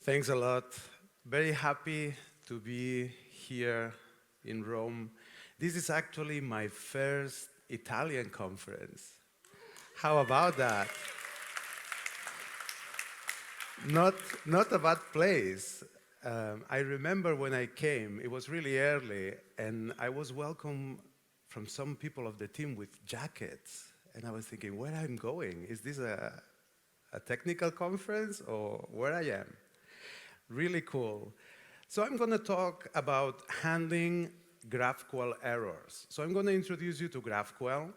Thanks a lot. Very happy to be here in Rome. This is actually my first Italian conference. How about that? Not, not a bad place. I remember when I came, it was really early, and I was welcomed from some people of the team with jackets. And I was thinking, where I'm going? Is this a technical conference or where I am? Really cool. So I'm going to talk about handling GraphQL errors. So I'm going to introduce you to GraphQL.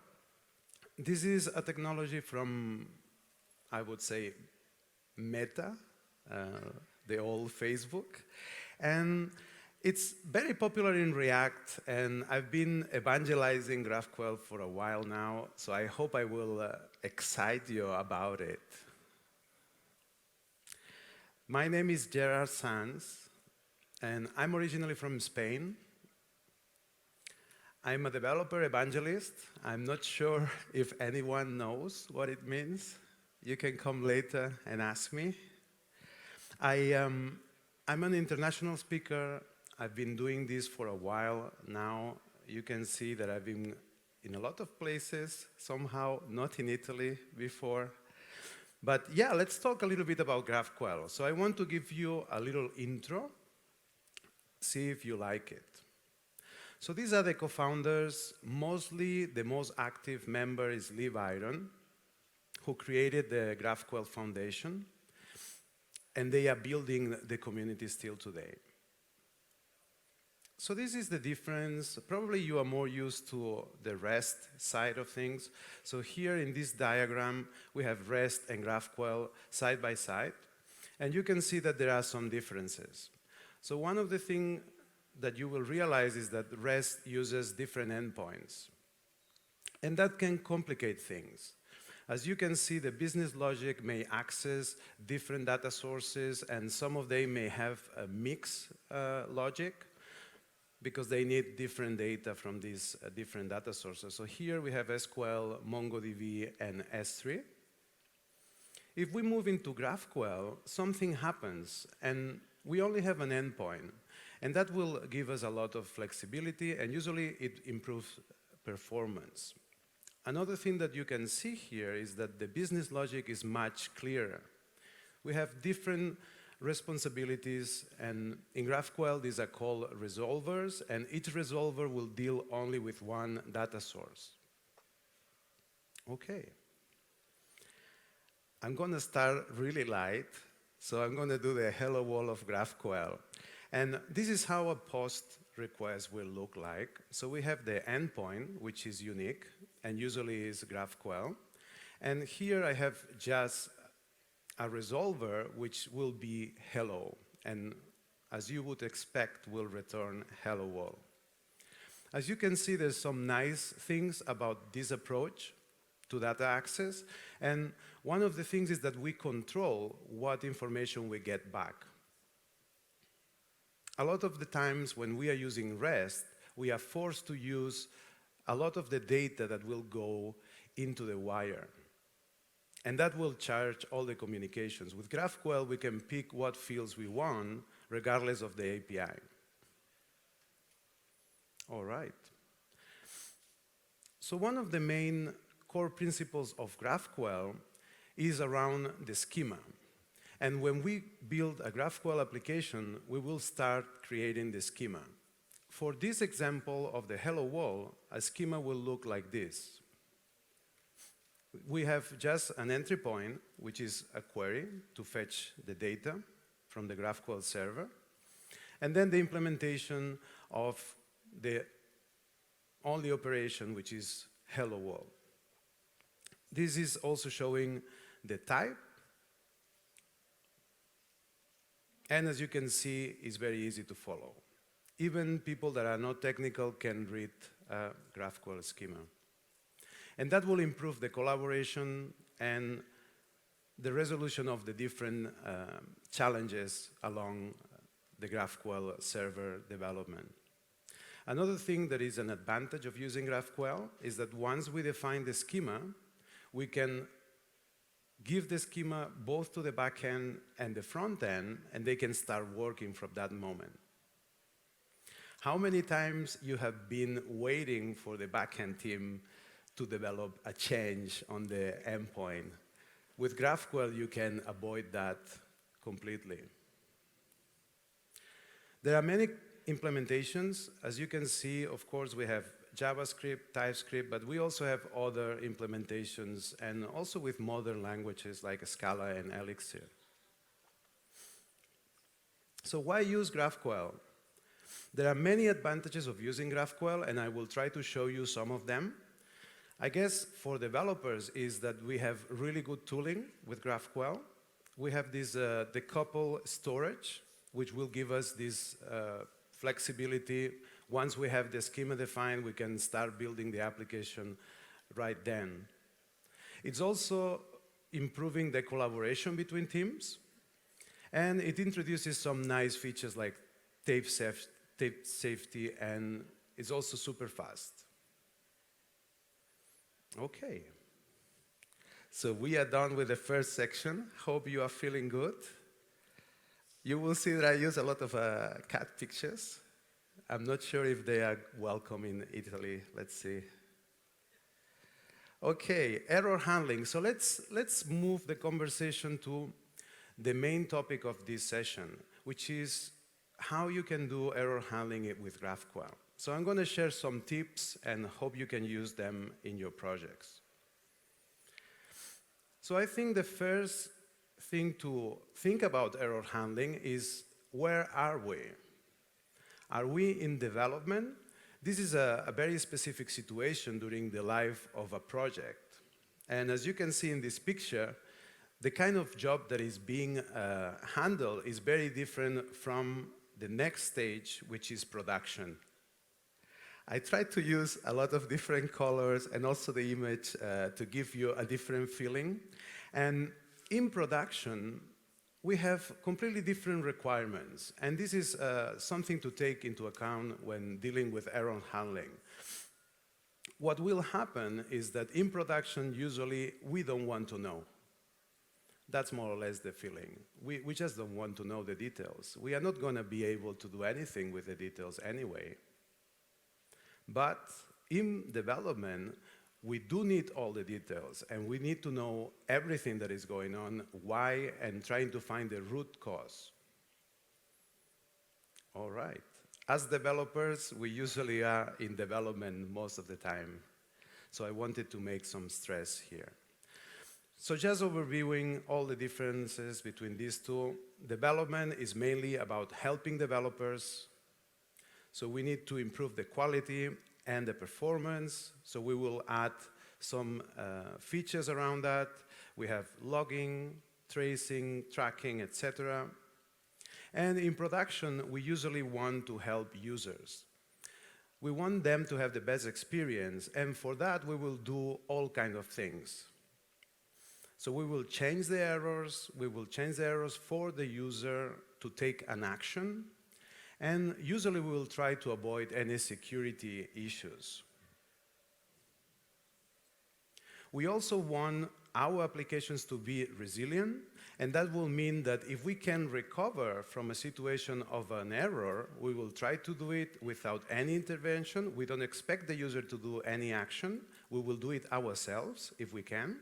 This is a technology from, I would say, Meta, the old Facebook. And it's very popular in React, and I've been evangelizing GraphQL for a while now, so I hope I will excite you about it. My name is Gerard Sans, and I'm originally from Spain. I'm a developer evangelist. I'm not sure if anyone knows what it means. You can come later and ask me. I'm an international speaker. I've been doing this for a while now. You can see that I've been in a lot of places, somehow not in Italy before. But yeah, let's talk a little bit about GraphQL. So I want to give you a little intro, see if you like it. So these are the co-founders. Mostly the most active member is Lee Byron, who created the GraphQL Foundation, and they are building the community still today. So this is the difference. Probably you are more used to the REST side of things. So here in this diagram, we have REST and GraphQL side by side. And you can see that there are some differences. So one of the things that you will realize is that REST uses different endpoints. And that can complicate things. As you can see, the business logic may access different data sources, and some of them may have a mixed logic, because they need different data from these different data sources. So here we have SQL, MongoDB, and S3. If we move into GraphQL, something happens, and we only have an endpoint. And that will give us a lot of flexibility, and usually it improves performance. Another thing that you can see here is that the business logic is much clearer. We have different responsibilities, and in GraphQL these are called resolvers, and each resolver will deal only with one data source. Okay. I'm going to start really light, so I'm going to do the hello world of GraphQL. And this is how a post request will look like. So we have the endpoint, which is unique, and usually is GraphQL. And here I have just a resolver which will be hello, and as you would expect, will return hello world. As you can see, there's some nice things about this approach to data access, and one of the things is that we control what information we get back. A lot of the times when we are using REST, we are forced to use a lot of the data that will go into the wire. And that will charge all the communications. With GraphQL, we can pick what fields we want, regardless of the API. All right. So one of the main core principles of GraphQL is around the schema. And when we build a GraphQL application, we will start creating the schema. For this example of the hello world, a schema will look like this. We have just an entry point, which is a query to fetch the data from the GraphQL server, and then the implementation of the only operation, which is hello world. This is also showing the type, and as you can see, it's very easy to follow. Even people that are not technical can read a GraphQL schema. And that will improve the collaboration and the resolution of the different challenges along the GraphQL server development. Another thing that is an advantage of using GraphQL is that once we define the schema, we can give the schema both to the backend and the front end, and they can start working from that moment. How many times you have been waiting for the backend team to develop a change on the endpoint? With GraphQL, you can avoid that completely. There are many implementations. As you can see, of course, we have JavaScript, TypeScript, but we also have other implementations, and also with modern languages like Scala and Elixir. So why use GraphQL? There are many advantages of using GraphQL, and I will try to show you some of them. I guess for developers is that we have really good tooling with GraphQL. We have this decouple storage, which will give us this flexibility. Once we have the schema defined, we can start building the application right then. It's also improving the collaboration between teams, and it introduces some nice features like tape safety, and it's also super fast. Okay. So we are done with the first section. Hope you are feeling good. You will see that I use a lot of cat pictures. I'm not sure if they are welcome in Italy. Let's see. Okay, error handling. So let's move the conversation to the main topic of this session, which is how you can do error handling with GraphQL. So I'm going to share some tips and hope you can use them in your projects. So I think the first thing to think about error handling is, where are we? Are we in development? This is a very specific situation during the life of a project. And as you can see in this picture, the kind of job that is being handled is very different from the next stage, which is production. I tried to use a lot of different colors and also the image to give you a different feeling. And in production, we have completely different requirements. And this is something to take into account when dealing with error handling. What will happen is that in production, usually, we don't want to know. That's more or less the feeling. We just don't want to know the details. We are not going to be able to do anything with the details anyway. But in development, we do need all the details, and we need to know everything that is going on, why, and trying to find the root cause. All right. As developers, we usually are in development most of the time. So I wanted to make some stress here. So just overviewing all the differences between these two, development is mainly about helping developers. So we need to improve the quality and the performance. So we will add some features around that. We have logging, tracing, tracking, etc. And in production, we usually want to help users. We want them to have the best experience, and for that, we will do all kinds of things. So we will change the errors. We will change the errors for the user to take an action. And usually we will try to avoid any security issues. We also want our applications to be resilient, and that will mean that if we can recover from a situation of an error, we will try to do it without any intervention. We don't expect the user to do any action. We will do it ourselves if we can.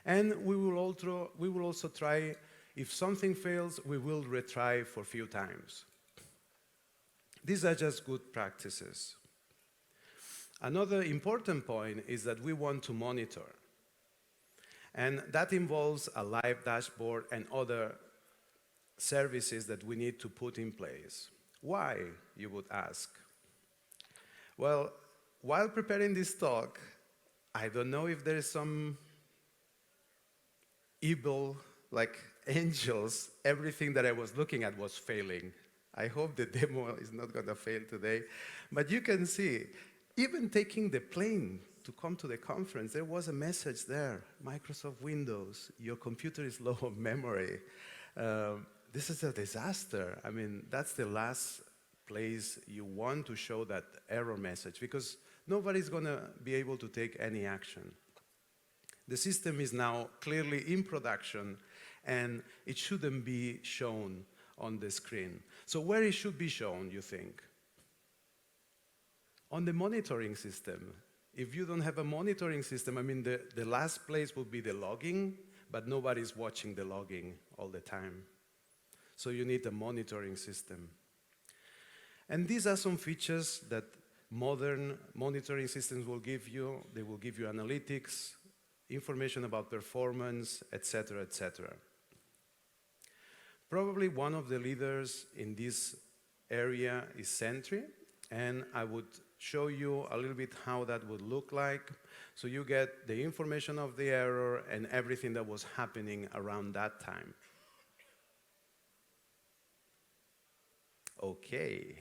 And we will also try, if something fails, we will retry for a few times. These are just good practices. Another important point is that we want to monitor. And that involves a live dashboard and other services that we need to put in place. Why, you would ask? Well, while preparing this talk, I don't know if there is some evil, like angels, everything that I was looking at was failing. I hope the demo is not going to fail today. But you can see, even taking the plane to come to the conference, there was a message there. Microsoft Windows, your computer is low on memory. This is a disaster. I mean, that's the last place you want to show that error message, because nobody's going to be able to take any action. The system is now clearly in production, and it shouldn't be shown on the screen. So where it should be shown, you think? On the monitoring system. If you don't have a monitoring system, I mean, the last place would be the logging, but nobody's watching the logging all the time. So you need a monitoring system. And these are some features that modern monitoring systems will give you. They will give you analytics, information about performance, etc., etc. Probably one of the leaders in this area is Sentry, and I would show you a little bit how that would look like. So you get the information of the error and everything that was happening around that time. Okay.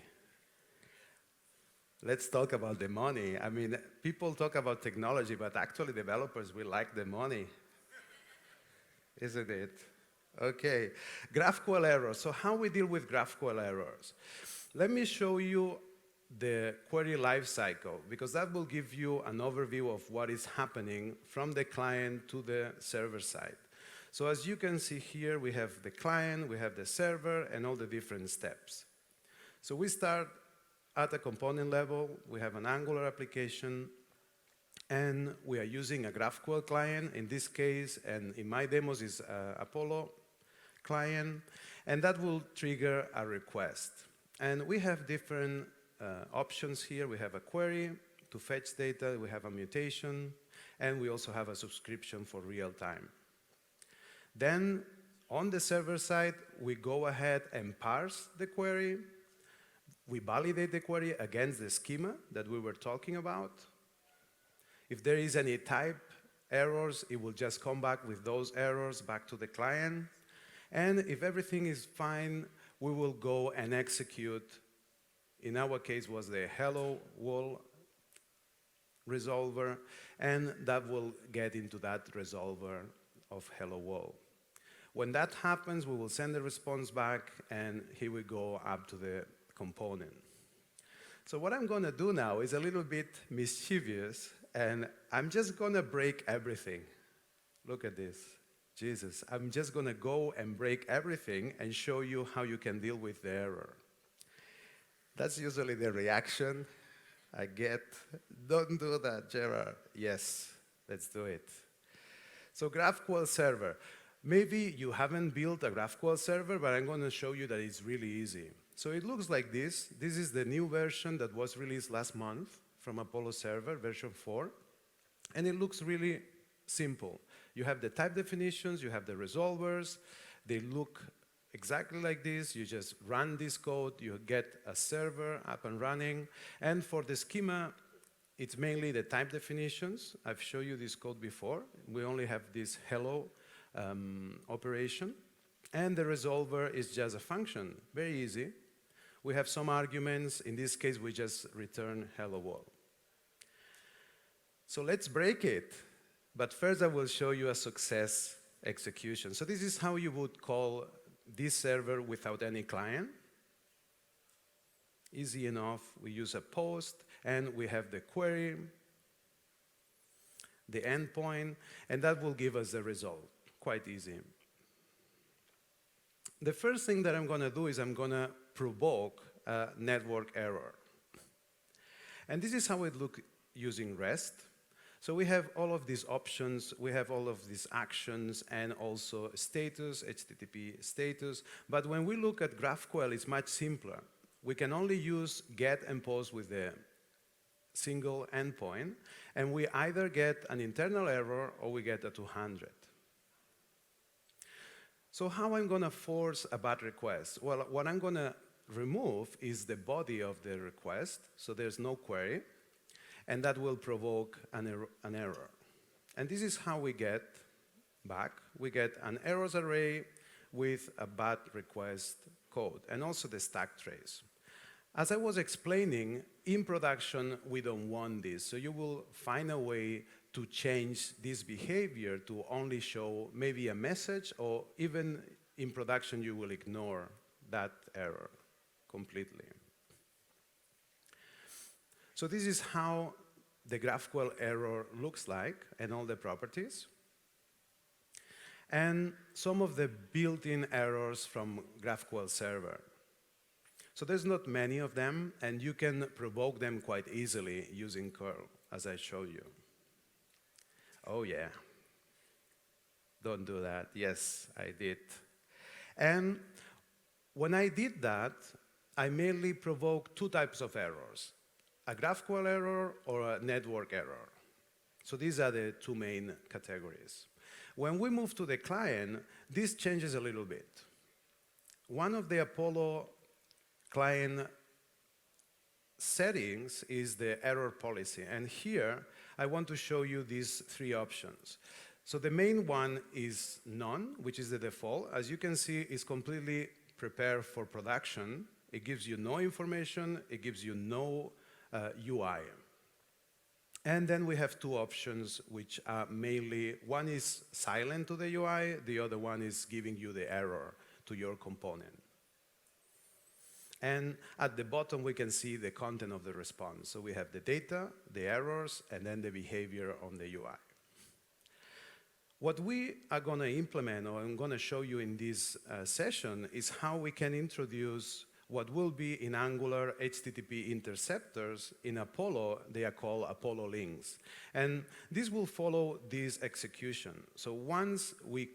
Let's talk about the money. I mean, people talk about technology, but actually developers will like the money. Isn't it? Okay. GraphQL errors. So how we deal with GraphQL errors? Let me show you the query lifecycle, because that will give you an overview of what is happening from the client to the server side. So as you can see here, we have the client, we have the server, and all the different steps. So we start at a component level. We have an Angular application, and we are using a GraphQL client in this case, and in my demos is Apollo client, and that will trigger a request. And we have different options here. We have a query to fetch data, we have a mutation, and we also have a subscription for real time. Then on the server side, we go ahead and parse the query. We validate the query against the schema that we were talking about. If there is any type errors, it will just come back with those errors back to the client. And if everything is fine, we will go and execute. In our case was the hello world resolver, and that will get into that resolver of hello world. When that happens, we will send the response back, and here we go up to the component. So what I'm going to do now is a little bit mischievous, and I'm just going to break everything. Look at this. Jesus, I'm just going to go and break everything and show you how you can deal with the error. That's usually the reaction I get. Don't do that, Gerard. Yes, let's do it. So GraphQL server. Maybe you haven't built a GraphQL server, but I'm going to show you that it's really easy. So it looks like this. This is the new version that was released last month from Apollo server, version 4. And it looks really simple. You have the type definitions, you have the resolvers. They look exactly like this. You just run this code, you get a server up and running. And for the schema, it's mainly the type definitions. I've shown you this code before. We only have this hello operation. And the resolver is just a function, very easy. We have some arguments. In this case, we just return hello world. So let's break it. But first, I will show you a success execution. So this is how you would call this server without any client. Easy enough. We use a post, and we have the query, the endpoint, and that will give us the result. Quite easy. The first thing that I'm going to do is I'm going to provoke a network error. And this is how it looks using REST. So we have all of these options, we have all of these actions, and also status, HTTP status. But when we look at GraphQL, it's much simpler. We can only use get and post with the single endpoint, and we either get an internal error or we get a 200. So how I'm going to force a bad request? Well, what I'm going to remove is the body of the request, so there's no query, and that will provoke an error. And this is how we get back. We get an errors array with a bad request code, and also the stack trace. As I was explaining, in production, we don't want this, so you will find a way to change this behavior to only show maybe a message, or even in production, you will ignore that error completely. So this is how the GraphQL error looks like and all the properties. and some of the built-in errors from GraphQL server. So there's not many of them, and you can provoke them quite easily using curl, as I showed you. Oh yeah, don't do that. Yes, I did. And when I did that, I mainly provoked two types of errors, a GraphQL error or a network error. So these are the two main categories. When we move to the client, this changes a little bit. One of the Apollo client settings is the error policy. And here, I want to show you these three options. So the main one is none, which is the default. As you can see, it's completely prepared for production. It gives you no information. It gives you no UI. And then we have two options, which are mainly, one is silent to the UI, the other one is giving you the error to your component. And at the bottom, we can see the content of the response. So we have the data, the errors, and then the behavior on the UI. What we are going to implement, or I'm going to show you in this session, is how we can introduce what will be in Angular HTTP interceptors. In Apollo, they are called Apollo links. And this will follow this execution. So once we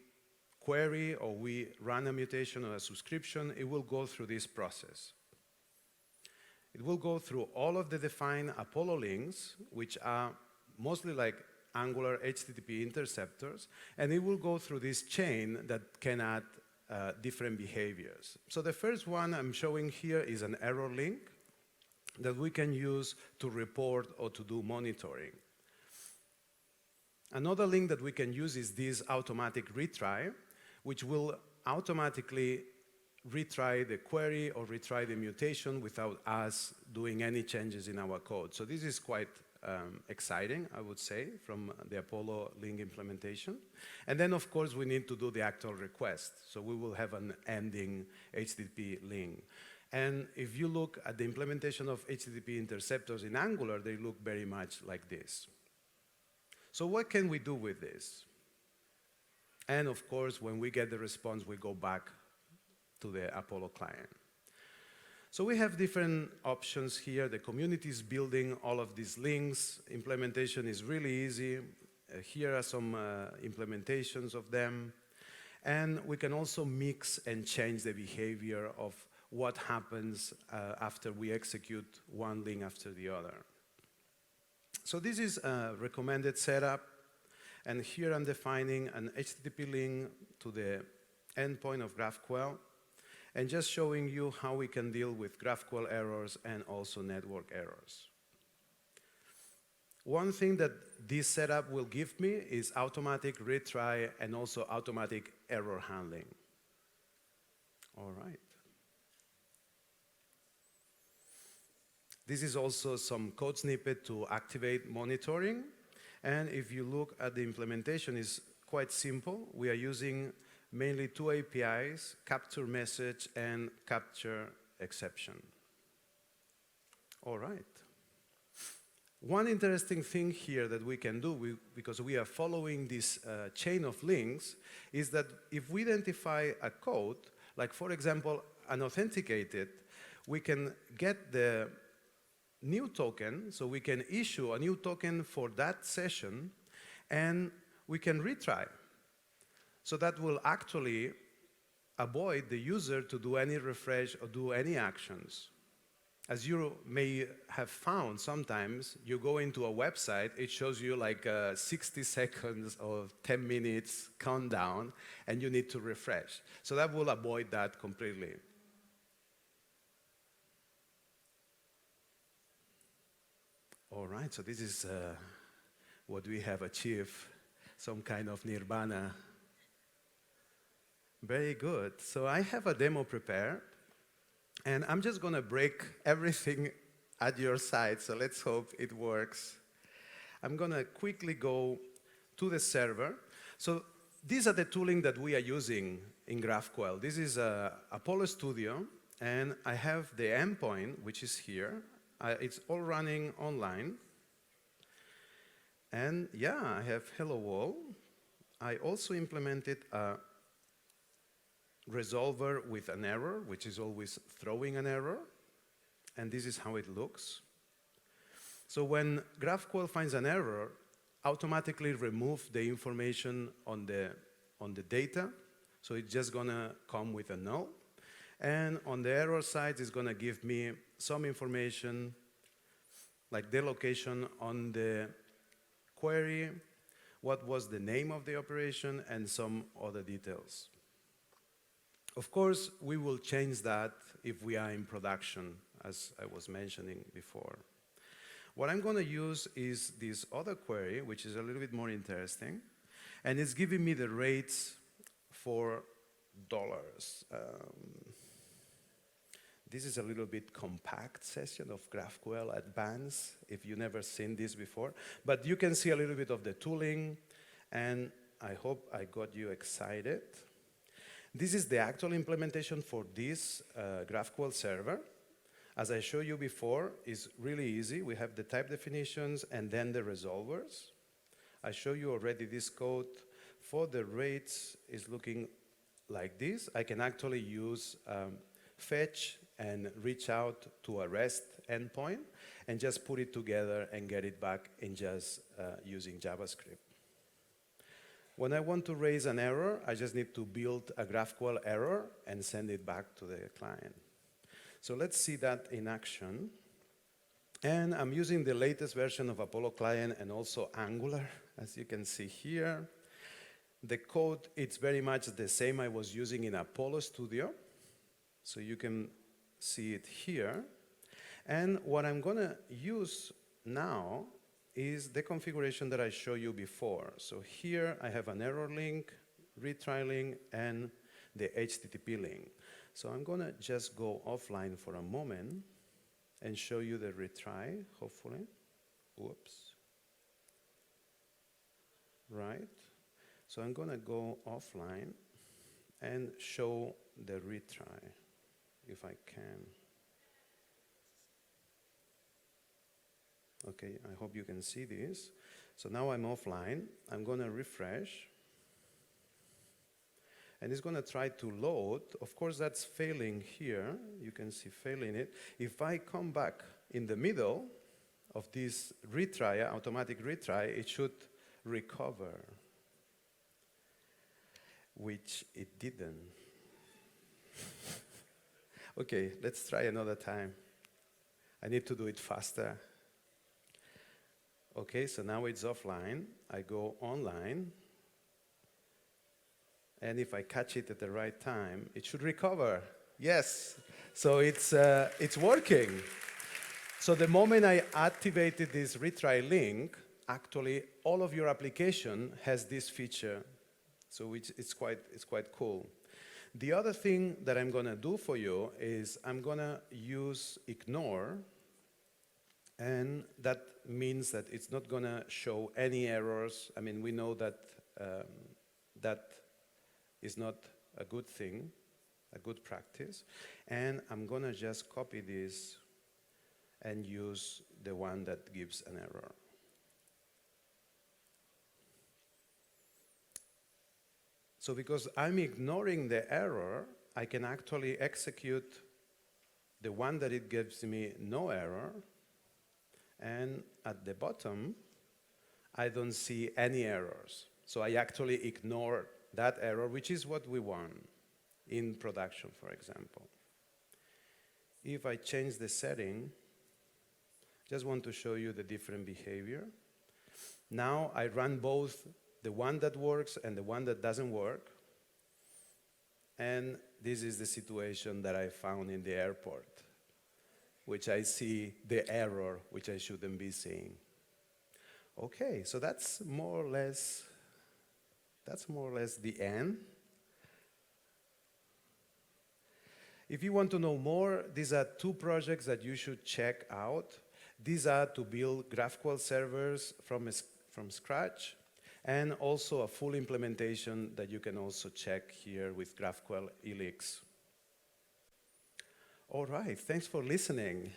query or we run a mutation or a subscription, it will go through this process. It will go through all of the defined Apollo links, which are mostly like Angular HTTP interceptors, and it will go through this chain that can add different behaviors. So the first one I'm showing here is an error link that we can use to report or to do monitoring. Another link that we can use is this automatic retry, which will automatically retry the query or retry the mutation without us doing any changes in our code. So this is quite exciting, I would say, from the Apollo link implementation. And then, of course, we need to do the actual request. So we will have an ending HTTP link. And if you look at the implementation of HTTP interceptors in Angular, they look very much like this. So what can we do with this? And of course, when we get the response, we go back to the Apollo client. So we have different options here. The community is building all of these links. Implementation is really easy. Here are some implementations of them. And we can also mix and change the behavior of what happens after we execute one link after the other. So this is a recommended setup. And here I'm defining an HTTP link to the endpoint of GraphQL, and just showing you how we can deal with GraphQL errors and also network errors. One thing that this setup will give me is automatic retry and also automatic error handling. All right. This is also some code snippet to activate monitoring. And if you look at the implementation, it's quite simple. We are using mainly two APIs, capture message and capture exception. All right. One interesting thing here that we can do, because we are following this chain of links, is that if we identify a code, like for example, unauthenticated, we can get the new token, so we can issue a new token for that session, and we can retry. So that will actually avoid the user to do any refresh or do any actions. As you may have found sometimes, you go into a website, it shows you like 60 seconds or 10 minutes countdown, and you need to refresh. So that will avoid that completely. All right, so this is what we have achieved, some kind of nirvana. Very good. So I have a demo prepared, and I'm just going to break everything at your side, so let's hope it works. I'm going to quickly go to the server. So these are the tooling that we are using in GraphQL. This is Apollo Studio, and I have the endpoint, which is here. It's all running online. And yeah, I have hello world. I also implemented a resolver with an error, which is always throwing an error. And this is how it looks. So when GraphQL finds an error, automatically remove the information on the data. So it's just going to come with a null. And on the error side, it's going to give me some information, like the location on the query, what was the name of the operation, and some other details. Of course, we will change that if we are in production, as I was mentioning before. What I'm going to use is this other query, which is a little bit more interesting, and it's giving me the rates for dollars. This is a little bit compact session of GraphQL Advanced, if you've never seen this before. But you can see a little bit of the tooling, and I hope I got you excited. This is the actual implementation for this GraphQL server. As I showed you before, it's really easy. We have the type definitions and then the resolvers. I showed you already this code. For the rates, it's looking like this. I can actually use fetch and reach out to a REST endpoint and just put it together and get it back in just using JavaScript. When I want to raise an error, I just need to build a GraphQL error and send it back to the client. So let's see that in action. And I'm using the latest version of Apollo Client and also Angular, as you can see here. The code, it's very much the same I was using in Apollo Studio. So you can see it here. And what I'm going to use now is the configuration that I showed you before. So here I have an error link, retry link, and the HTTP link. So I'm going to just go offline for a moment and show you the retry, hopefully. Whoops. Right. So I'm going to go offline and show the retry, if I can. Okay, I hope you can see this. So now I'm offline. I'm going to refresh. And it's going to try to load. Of course, that's failing here. You can see failing it. If I come back in the middle of this retry, automatic retry, it should recover, which it didn't. Okay, let's try another time. I need to do it faster. Okay, so now it's offline. I go online. And if I catch it at the right time, it should recover. Yes, so it's working. So the moment I activated this retry link, actually all of your application has this feature. So it's quite cool. The other thing that I'm going to do for you is I'm going to use ignore. And that means that it's not going to show any errors. I mean, we know that that is not a good thing, a good practice. And I'm going to just copy this and use the one that gives an error. So because I'm ignoring the error, I can actually execute the one that it gives me no error. And at the bottom, I don't see any errors. So I actually ignore that error, which is what we want in production, for example. If I change the setting, just want to show you the different behavior. Now I run both the one that works and the one that doesn't work. And this is the situation that I found in the airport, which I see the error, which I shouldn't be seeing. Okay, so that's more or less the end. If you want to know more, these are two projects that you should check out. These are to build GraphQL servers from scratch, and also a full implementation that you can also check here with GraphQL Elix. All right, thanks for listening.